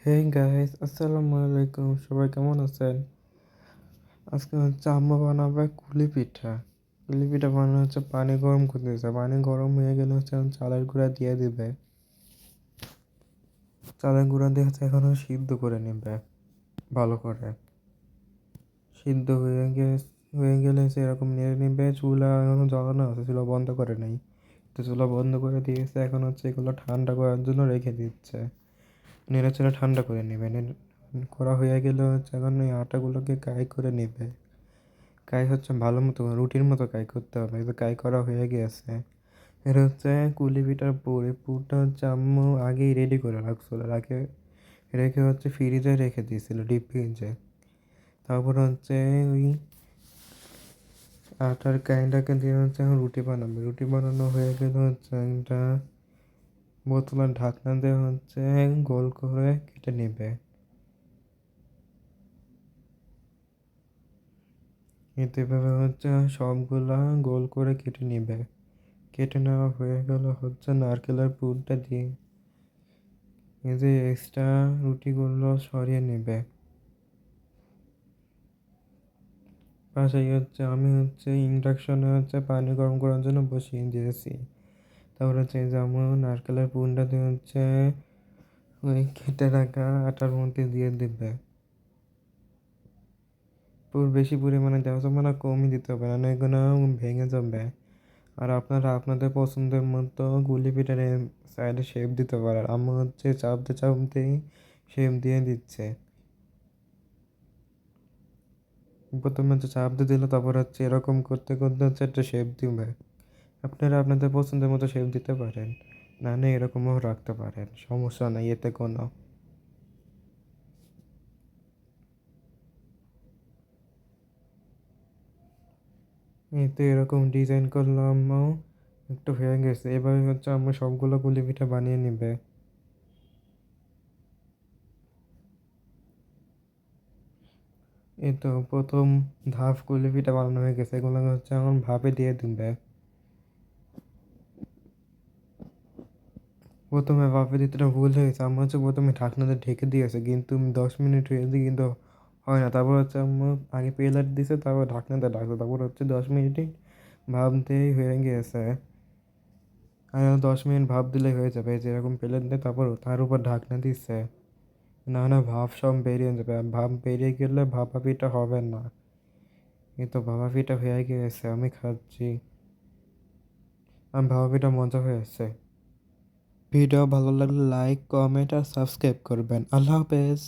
Hey guys, আসসালামু আলাইকুম। সবাই কেমন আছেন? আজকে হচ্ছে আম্মা বানাবে কুলি পিঠা। কুলি পিঠা বানানো হচ্ছে পানি গরম করতেছে। পানি গরম হয়ে গেলে হচ্ছে এখন চালের গুঁড়া দিয়ে দিবে। চালের গুঁড়া দিয়ে হচ্ছে এখন সিদ্ধ করে নেবে ভালো করে। সিদ্ধ হয়ে গেলে হচ্ছে এরকম নেড়ে নেবে। চুলা এখনো জ্বালানো আছে, চুলা বন্ধ করে নাই। তো চুলা বন্ধ করে দিয়েছে, এখন হচ্ছে এগুলো ঠান্ডা করার জন্য রেখে দিচ্ছে। নেড়েচেড়ে ঠান্ডা করে নেবে। করা হয়ে গেলে হচ্ছে এখন ওই আটাগুলোকে কাই করে নেবে। কাই হচ্ছে ভালো মতো রুটির মতো কাই করতে হবে। তো কাই করা হয়ে গেছে। এটা হচ্ছে কুলি পিঠার পুর। এই পুরটা হচ্ছে আম্মু আগেই রেডি করে রাখছিল। রেখে হচ্ছে ফ্রিজে রেখে দিয়েছিল, ডিপ ফ্রিজে। তারপর হচ্ছে ওই আটার কাইটাকে দিয়ে হচ্ছে এখন রুটি বানাবে। রুটি বানানো হয়ে গেলে হচ্ছে একটা বোতলের ঢাকনা দিয়ে হচ্ছে গোল করে কেটে নেবে। এতে এভাবে হচ্ছে সবগুলা গোল করে কেটে নিবে। কেটে নেওয়া হয়ে গেল হচ্ছে নারকেলের পুরটা দিয়ে এই যে এক্সট্রা রুটিগুলো সরিয়ে নেবে। পাশেই হচ্ছে আমি হচ্ছে ইন্ডাকশনে হচ্ছে পানি গরম করার জন্য বসিয়ে দিয়েছি। তারপর হচ্ছে যেমন নারকেলের পুরটা দিয়ে হচ্ছে ওই কেটে রাখা আটার মধ্যে দিয়ে দিবে। পুর বেশি পরিমাণে দেওয়া যাবে না, কমই দিতে হবে না, এগুলো ভেঙে যাবে। আর আপনারা আপনাদের পছন্দের মতো গুলি পিঠার সাইডে শেপ দিতে পারেন। আম্মু হচ্ছে চাপতে চাপতেই শেপ দিয়ে দিচ্ছে। প্রথমে হচ্ছে চাপ দিয়ে দিল, তারপর হচ্ছে এরকম করতে করতে হচ্ছে একটা শেপ দিবে। আপনারা আপনাদের পছন্দের মতো শেপ দিতে পারেন, না না এরকমও রাখতে পারেন, সমস্যা নাই এতে কোনো। এতে এরকম ডিজাইন করলাম, একটু হয়ে গেছে। এভাবে হচ্ছে আমরা সবগুলো গুলি পিঠা বানিয়ে নিবে। এই তো প্রথম ধাপ গুলি পিঠা বানানো হয়ে গেছে, এগুলো হচ্ছে এখন ভাপে দিয়ে দিবে। প্রথমে ভাপে দিতে ভুল হয়েছে, আমার হচ্ছে প্রথমে ঢাকনাতে ঢেকে দিয়েছে, কিন্তু 10 মিনিট হয়েছে কিন্তু হয় না। তারপর হচ্ছে আমার আগে প্লেট দিছে, তারপর ঢাকনাতে ডাকছে, তারপর হচ্ছে 10 মিনিটই ভাপ দিয়েই হয়ে গিয়েছে। আর 10 মিনিট ভাপ দিলেই হয়ে যাবে। যেরকম প্লেট দিয়ে তারপর তার উপর ঢাকনা দিচ্ছে, না না ভাপ সব বেরিয়ে যাবে। আর ভাপ বেরিয়ে গেলে ভাপা পিঠা হবে না। এই তো ভাপা পিঠা হয়ে গিয়েছে, আমি খাচ্ছি। ভাপা পিঠা মজা হয়েছে। ভিডিও ভালো লাগলে লাইক, কমেন্ট আর সাবস্ক্রাইব করবেন। আল্লাহ হাফেজ।